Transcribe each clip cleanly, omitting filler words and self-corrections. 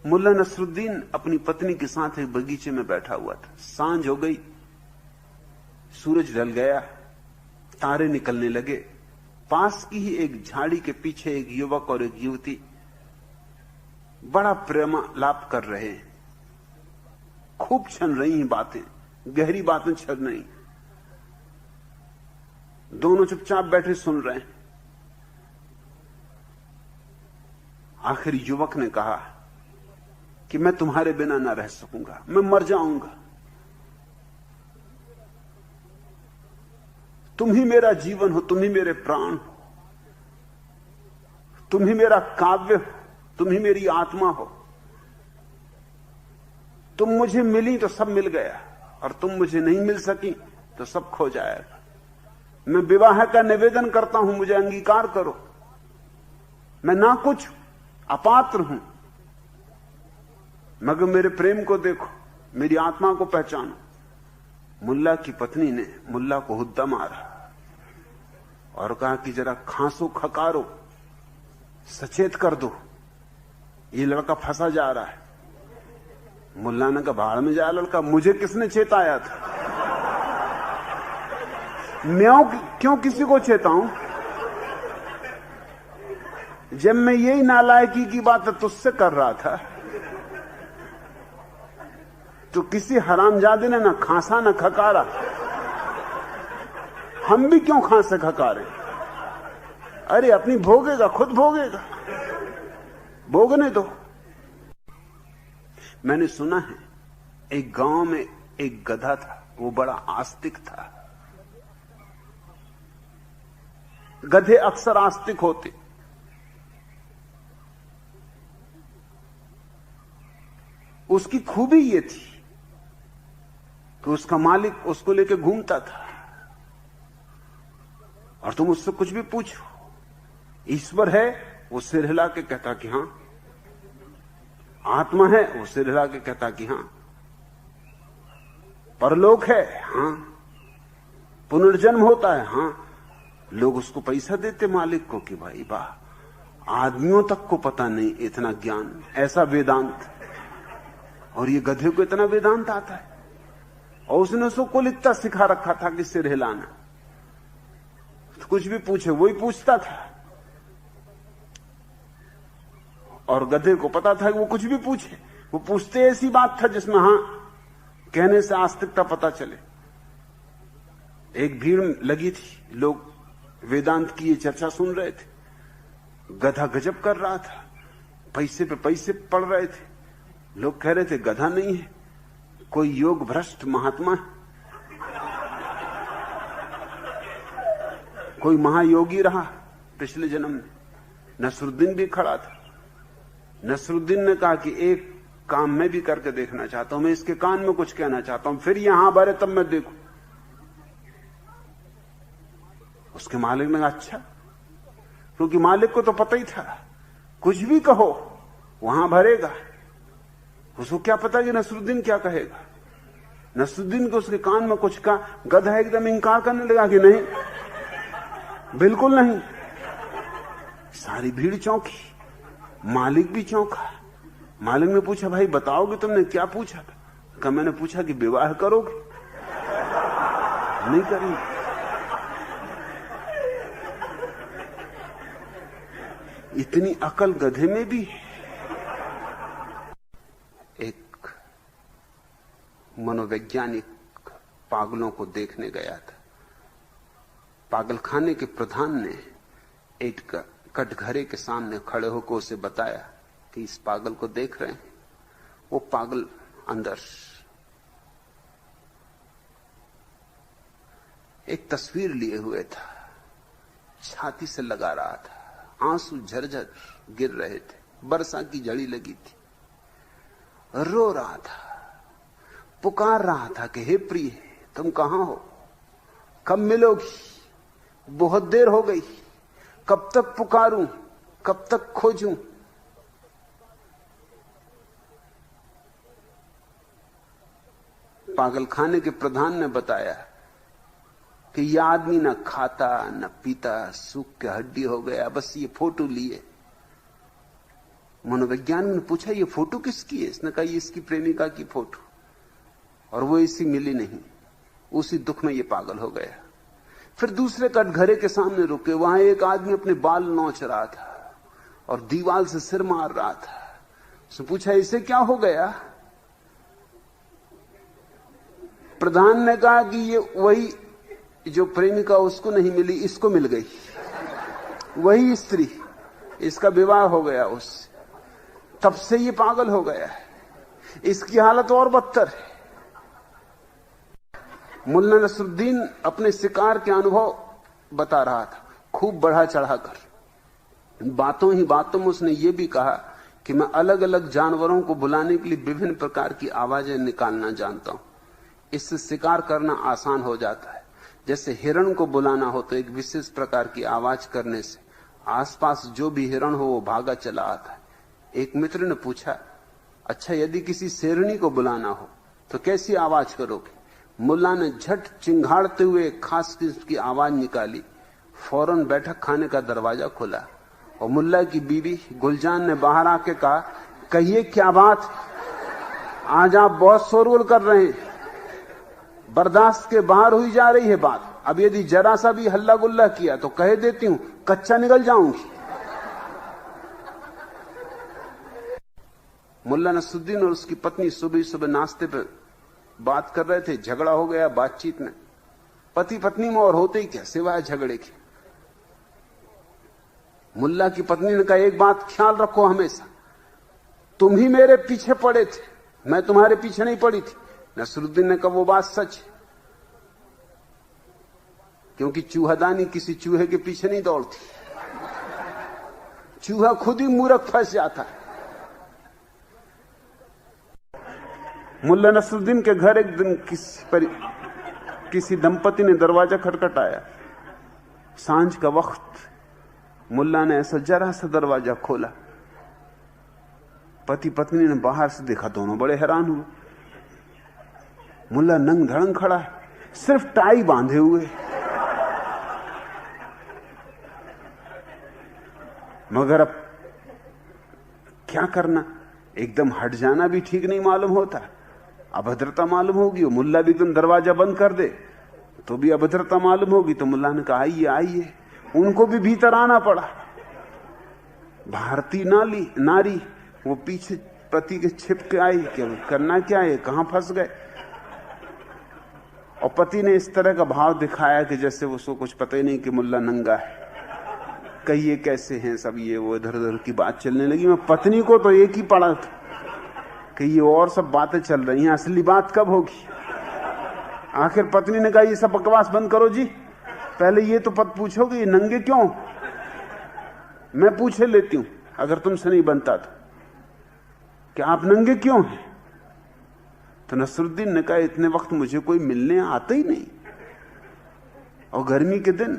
मुल्ला नसरुद्दीन अपनी पत्नी के साथ एक बगीचे में बैठा हुआ था। सांझ हो गई, सूरज ढल गया, तारे निकलने लगे। पास की ही एक झाड़ी के पीछे एक युवक और एक युवती बड़ा प्रेमालाप कर रहे हैं। खूब छन रही हैं बातें, गहरी बातें छन रही। दोनों चुपचाप बैठे सुन रहे हैं। आखिर युवक ने कहा कि मैं तुम्हारे बिना ना रह सकूंगा, मैं मर जाऊंगा। तुम ही मेरा जीवन हो, तुम ही मेरे प्राण हो, तुम ही मेरा काव्य हो, तुम ही मेरी आत्मा हो। तुम मुझे मिली तो सब मिल गया, और तुम मुझे नहीं मिल सकी तो सब खो जाएगा। मैं विवाह का निवेदन करता हूं, मुझे अंगीकार करो। मैं ना कुछ अपात्र हूं, मगर मेरे प्रेम को देखो, मेरी आत्मा को पहचानो। मुल्ला की पत्नी ने मुल्ला को हुद्दा मारा और कहा कि जरा खांसो खकारो, सचेत कर दो, ये लड़का फंसा जा रहा है। मुल्ला ने कहा भाड़ में जा लड़का, मुझे किसने चेताया था? मैं क्यों किसी को चेताऊं? जब मैं यही नालायकी की बात तुझसे कर रहा था तो किसी हरामजादे ने ना खांसा ना खकारा। हम भी क्यों खांसे खकारे? अरे अपनी भोगेगा, खुद भोगेगा, भोगने दो। मैंने सुना है एक गांव में एक गधा था, वो बड़ा आस्तिक था। गधे अक्सर आस्तिक होते। उसकी खूबी ये थी कि उसका मालिक उसको लेकर घूमता था, और तुम उससे कुछ भी पूछो, ईश्वर है, वो सिर हिला के कहता कि हां। आत्मा है, वो सिर हिला के कहता कि हां। परलोक है, हां। पुनर्जन्म होता है, हां। लोग उसको पैसा देते मालिक को कि भाई वाह, आदमियों तक को पता नहीं इतना ज्ञान, ऐसा वेदांत। और ये गधे को इतना वेदांत आता है, और उसने उसको कुल इतना सिखा रखा था कि सिर हिलाना। तो कुछ भी पूछे वही पूछता था, और गधे को पता था कि वो कुछ भी पूछे, वो पूछते ऐसी बात था जिसमें हां कहने से आस्तिकता पता चले। एक भीड़ लगी थी, लोग वेदांत की ये चर्चा सुन रहे थे। गधा गजब कर रहा था, पैसे पे पैसे पड़ रहे थे। लोग कह रहे थे गधा नहीं है, कोई योग भ्रष्ट महात्मा है, कोई महायोगी रहा पिछले जन्म में। नसरुद्दीन भी खड़ा था। नसरुद्दीन ने कहा कि एक काम मैं भी करके देखना चाहता हूं, मैं इसके कान में कुछ कहना चाहता हूं, फिर यहां भरे तब मैं देखूं। उसके मालिक ने कहा अच्छा, क्योंकि मालिक को तो पता ही था कुछ भी कहो वहां भरेगा। उसको क्या पता कि नसरुद्दीन क्या कहेगा। नसरुद्दीन को उसके कान में कुछ कहा, गधा एकदम इंकार करने लगा कि नहीं, बिल्कुल नहीं। सारी भीड़ चौंकी, मालिक भी चौंका। मालिक ने पूछा भाई बताओगे तुमने क्या पूछा? कहा मैंने पूछा कि विवाह करोगे? नहीं करेंगे। इतनी अकल गधे में भी। एक मनोवैज्ञानिक पागलों को देखने गया था। पागलखाने के प्रधान ने एक कटघरे के सामने खड़े होकर उसे बताया कि इस पागल को देख रहे हैं। वो पागल अंदर एक तस्वीर लिए हुए था, छाती से लगा रहा था, आंसू झरझर गिर रहे थे, वर्षा की झड़ी लगी थी। रो रहा था, पुकार रहा था कि हे प्रिय तुम कहां हो, कब मिलोगी, बहुत देर हो गई, कब तक पुकारूं, कब तक खोजूं। पागलखाने के प्रधान ने बताया कि यह आदमी न खाता न पीता, सूख के हड्डी हो गया, बस ये फोटो लिए मनोवैज्ञानिक ने पूछा ये फोटो किसकी है? इसने कहा ये इसकी प्रेमिका की फोटो, और वो इसी मिली नहीं। उसी दुख में ये पागल हो गया। फिर दूसरे कटघरे के सामने रुके, वहां एक आदमी अपने बाल नोच रहा था और दीवार से सिर मार रहा था। उसने पूछा इसे क्या हो गया? प्रधान ने कहा कि ये वही जो प्रेमिका उसको नहीं मिली, इसको मिल गई, वही स्त्री, इसका विवाह हो गया उससे, तब से ये पागल हो गया है। इसकी हालत और बदतर है। मुल्ला नसरुद्दीन अपने शिकार के अनुभव बता रहा था, खूब बढ़ा चढ़ाकर। बातों ही बातों में उसने ये भी कहा कि मैं अलग अलग जानवरों को बुलाने के लिए विभिन्न प्रकार की आवाजें निकालना जानता हूं। इससे शिकार करना आसान हो जाता है। जैसे हिरण को बुलाना हो तो एक विशेष प्रकार की आवाज करने से आसपास जो भी हिरण हो वो भागा चला आता है। एक मित्र ने पूछा, अच्छा यदि किसी शेरनी को बुलाना हो तो कैसी आवाज करोगे? मुल्ला ने झट चिंगाड़ते हुए खास किस्म की आवाज निकाली। फौरन बैठक खाने का दरवाजा खुला और मुल्ला की बीवी गुलजान ने बाहर आके कहा, कहिए क्या बात, आज आप बहुत शोरगुल कर रहे हैं, बर्दाश्त के बाहर हुई जा रही है बात। अब यदि जरा सा भी हल्ला गुल्ला किया तो कह देती हूं कच्चा निकल जाऊंगी। मुल्ला नसरुद्दीन और उसकी पत्नी सुबह सुबह नाश्ते पे बात कर रहे थे। झगड़ा हो गया बातचीत में। पति पत्नी में और होते ही क्या सिवाय झगड़े के। मुल्ला की पत्नी ने कहा, एक बात ख्याल रखो हमेशा, तुम ही मेरे पीछे पड़े थे, मैं तुम्हारे पीछे नहीं पड़ी थी। नसरुद्दीन ने कहा, वो बात सच है, क्योंकि चूहादानी किसी चूहे के पीछे नहीं दौड़ती, चूहा खुद ही मूर्ख फंस जाता है। मुल्ला नसरुद्दीन के घर एक दिन किसी दंपति ने दरवाजा खटखटाया। सांझ का वक्त। मुल्ला ने ऐसा जरा सा दरवाजा खोला। पति पत्नी ने बाहर से देखा, दोनों बड़े हैरान हुए। मुल्ला नंग धड़ंग खड़ा है, सिर्फ टाई बांधे हुए, मगर अब क्या करना? एकदम हट जाना भी ठीक नहीं मालूम होता, अभद्रता मालूम होगी। मुल्ला भी एकदम दरवाजा बंद कर दे तो भी अभद्रता मालूम होगी। तो मुल्ला ने कहा, आइए आइए। उनको भी भीतर आना पड़ा। भारतीय नारी वो पीछे पति के छिप के आई, क्या करना क्या है, कहां फंस गए। और पति ने इस तरह का भाव दिखाया कि जैसे उसको कुछ पता ही नहीं कि मुल्ला नंगा है। कहिए कैसे हैं सब, ये वो इधर उधर की बात चलने लगी। मैं पत्नी को तो एक ही पड़ा था कि ये और सब बातें चल रही हैं, असली बात कब होगी। आखिर पत्नी ने कहा, ये सब बकवास बंद करो जी, पहले ये तो पत पूछोगे ये नंगे क्यों? मैं पूछे लेती हूं अगर तुमसे नहीं बनता तो, कि आप नंगे क्यों हैं? तो नसरुद्दीन ने कहा, इतने वक्त मुझे कोई मिलने आता ही नहीं, और गर्मी के दिन,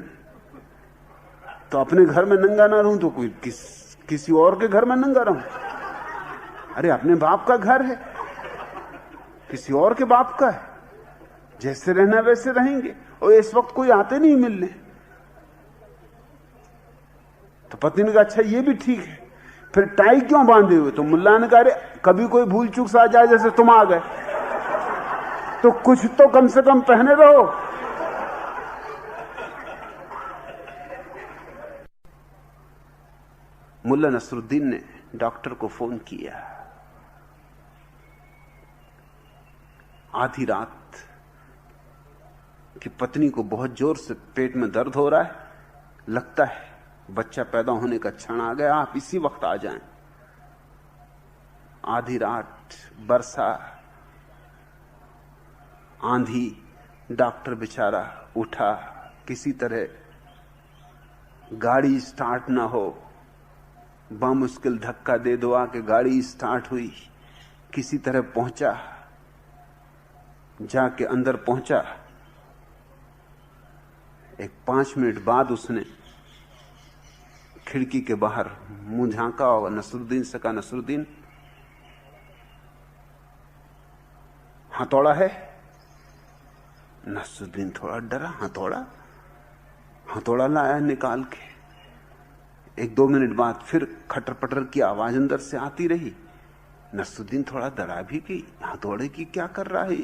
तो अपने घर में नंगा ना रहूं तो कोई किसी और के घर में नंगा रहूं? अरे अपने बाप का घर है, किसी और के बाप का है, जैसे रहना वैसे रहेंगे। और इस वक्त कोई आते नहीं मिलने। तो पत्नी ने कहा, अच्छा ये भी ठीक है, फिर टाई क्यों बांधे हुए? तो मुल्ला ने कहा, अरे कभी कोई भूल चूक से आ जाए, जैसे तुम आ गए, तो कुछ तो कम से कम पहने रहो। मुल्ला नसरुद्दीन ने डॉक्टर को फोन किया। आधी रात कि पत्नी को बहुत जोर से पेट में दर्द हो रहा है, लगता है बच्चा पैदा होने का क्षण आ गया, आप इसी वक्त आ जाएं। आधी रात, वर्षा, आंधी, डॉक्टर बेचारा उठा, किसी तरह गाड़ी स्टार्ट ना हो, बामुश्किल धक्का दे दो आके गाड़ी स्टार्ट हुई, किसी तरह पहुंचा, जाके अंदर पहुंचा। एक 5 मिनट बाद उसने खिड़की के बाहर मुंह झांका और नसरुद्दीन से कहा, नसरुद्दीन हथौड़ा है? नसरुद्दीन थोड़ा डरा। हथौड़ा लाया निकाल के, 1-2 मिनट बाद फिर खटर पटर की आवाज अंदर से आती रही। नसरुद्दीन थोड़ा डरा भी कि हथौड़े की क्या कर रहा है,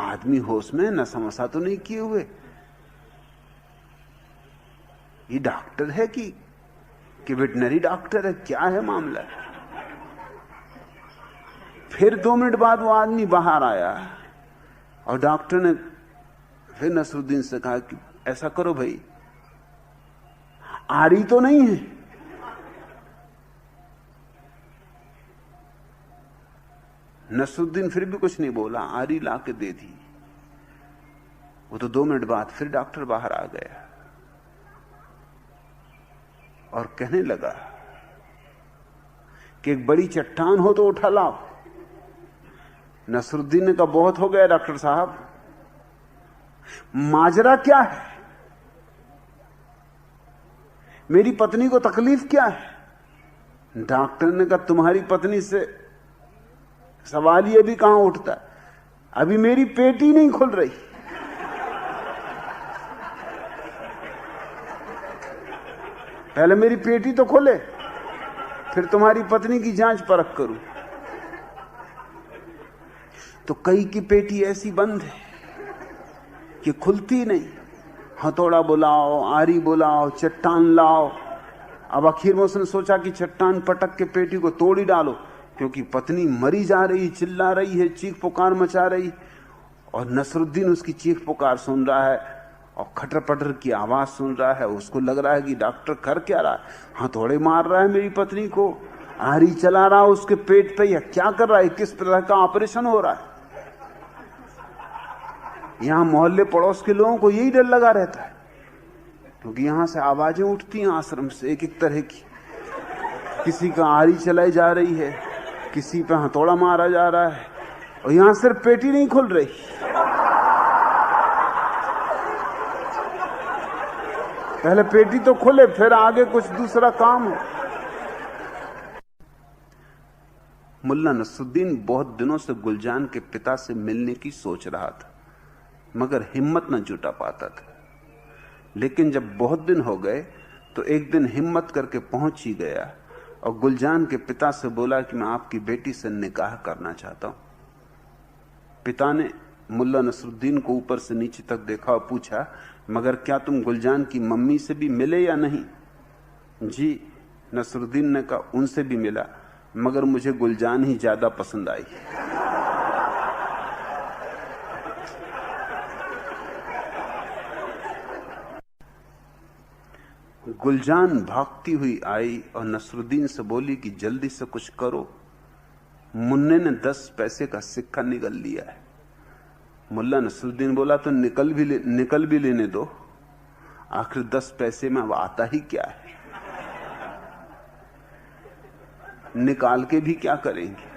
आदमी होश में, न समझा तो नहीं किए हुए, ये डॉक्टर है कि वेटनरी डॉक्टर है, क्या है मामला। फिर 2 मिनट बाद वो आदमी बाहर आया और डॉक्टर ने फिर नसरुद्दीन से कहा कि ऐसा करो भाई, आरी तो नहीं है। नसरुद्दीन फिर भी कुछ नहीं बोला, आरी ला के दे दी। वो तो 2 मिनट बाद फिर डॉक्टर बाहर आ गया और कहने लगा कि एक बड़ी चट्टान हो तो उठा लाओ। नसरुद्दीन ने कहा बहुत हो गया डॉक्टर साहब, माजरा क्या है, मेरी पत्नी को तकलीफ क्या है। डॉक्टर ने कहा तुम्हारी पत्नी से सवाल ये भी कहां उठता है, अभी मेरी पेट ही नहीं खुल रही। पहले मेरी पेट ही तो खोले, फिर तुम्हारी पत्नी की जांच परख करूं। तो कई की पेटी ऐसी बंद है कि खुलती नहीं। हथौड़ा बुलाओ, आरी बुलाओ, चट्टान लाओ। अब आखिर में उसने सोचा कि चट्टान पटक के पेटी को तोड़ ही डालो, क्योंकि पत्नी मरी जा रही, चिल्ला रही है, चीख पुकार मचा रही, और नसरुद्दीन उसकी चीख पुकार सुन रहा है और खटर पटर की आवाज सुन रहा है। उसको लग रहा है कि डॉक्टर कर क्या रहा है, हथौड़े मार रहा है मेरी पत्नी को, आरी चला रहा है उसके पेट पे, या क्या कर रहा है, किस तरह का ऑपरेशन हो रहा है। यहां मोहल्ले पड़ोस के लोगों को यही डर लगा रहता है, क्योंकि यहां से आवाजें उठती हैं आश्रम से एक एक तरह की। किसी का आरी चलाई जा रही है, किसी पे हथौड़ा मारा जा रहा है, और यहां सिर्फ पेटी नहीं खुल रही। पहले पेटी तो खुले, फिर आगे कुछ दूसरा काम हो। मुल्ला नसरुद्दीन बहुत दिनों से गुलजान के पिता से मिलने की सोच रहा था, मगर हिम्मत न जुटा पाता था। लेकिन जब बहुत दिन हो गए तो एक दिन हिम्मत करके पहुंच ही गया और गुलजान के पिता से बोला कि मैं आपकी बेटी से निकाह करना चाहता हूं। पिता ने मुल्ला नसरुद्दीन को ऊपर से नीचे तक देखा और पूछा, मगर क्या तुम गुलजान की मम्मी से भी मिले या नहीं? जी, नसरुद्दीन ने कहा, उनसे भी मिला, मगर मुझे गुलजान ही ज्यादा पसंद आई। गुलजान भागती हुई आई और नसरुद्दीन से बोली कि जल्दी से कुछ करो, मुन्ने ने 10 पैसे का सिक्का निकल लिया है। मुल्ला नसरुद्दीन बोला, तो निकल भी लेने दो, आखिर 10 पैसे में अब आता ही क्या है, निकाल के भी क्या करेंगे।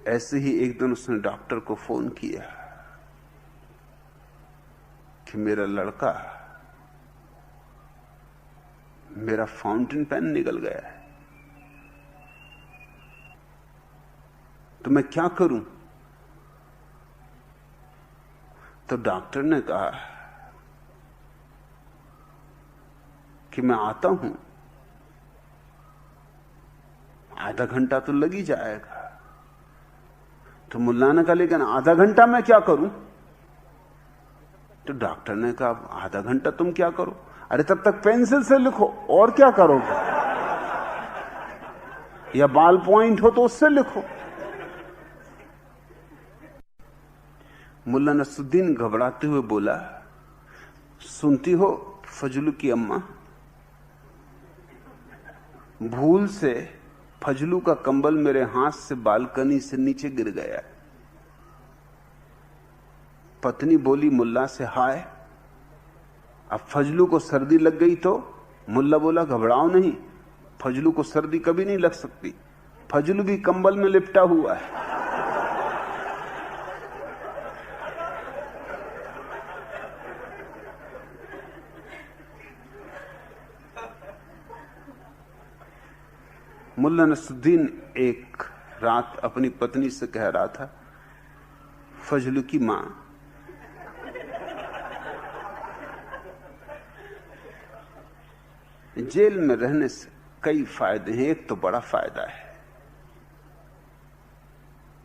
ऐसे ही एक दिन उसने डॉक्टर को फोन किया कि मेरा लड़का, मेरा फाउंटेन पेन निकल गया है, तो मैं क्या करूं? तो डॉक्टर ने कहा कि मैं आता हूं, आधा घंटा तो लग ही जाएगा। तो मुल्ला ने कहा, लेकिन आधा घंटा मैं क्या करूं? तो डॉक्टर ने कहा, आधा घंटा तुम क्या करो? अरे तब तक पेंसिल से लिखो, और क्या करोगे? या बाल पॉइंट हो तो उससे लिखो। मुल्ला नसरुद्दीन घबराते हुए बोला, सुनती हो फजलू की अम्मा, भूल से फजलू का कंबल मेरे हाथ से बालकनी से नीचे गिर गया। पत्नी बोली मुल्ला से, हाय, अब फजलू को सर्दी लग गई तो? मुल्ला बोला, घबराओ नहीं, फजलू को सर्दी कभी नहीं लग सकती, फजलू भी कंबल में लिपटा हुआ है। मुल्ला नसरुद्दीन एक रात अपनी पत्नी से कह रहा था, फजलू की मां, जेल में रहने से कई फायदे हैं। एक तो बड़ा फायदा है।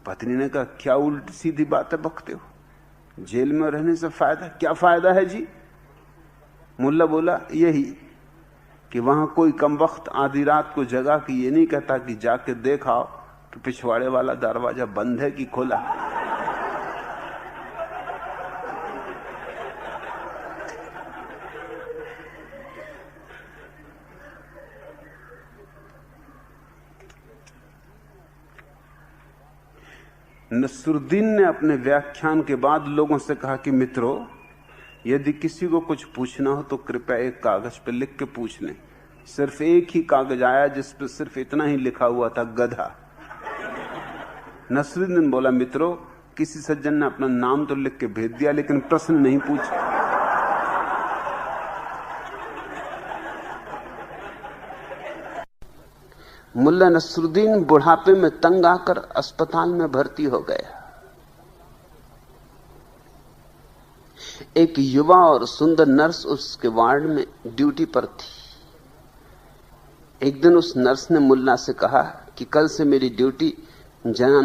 पत्नी ने कहा, क्या उल्टी सीधी बातें बकते हो, जेल में रहने से फायदा? क्या फायदा है जी? मुल्ला बोला, यही कि वहां कोई कमबख्त आधी रात को जगा कि ये नहीं कहता कि जाके देखाओ कि पिछवाड़े वाला दरवाजा बंद है कि खुला। नसरुद्दीन ने अपने व्याख्यान के बाद लोगों से कहा कि मित्रों, यदि किसी को कुछ पूछना हो तो कृपया एक कागज पर लिख के पूछ लें। सिर्फ एक ही कागज आया जिस पर सिर्फ इतना ही लिखा हुआ था, गधा। नसरुद्दीन बोला, मित्रों, किसी सज्जन ने अपना नाम तो लिख के भेज दिया लेकिन प्रश्न नहीं पूछा। मुल्ला नसरुद्दीन बुढ़ापे में तंग आकर अस्पताल में भर्ती हो गया। एक युवा और सुंदर नर्स उसके वार्ड में ड्यूटी पर थी। एक दिन उस नर्स ने मुल्ला से कहा कि कल से मेरी ड्यूटी जना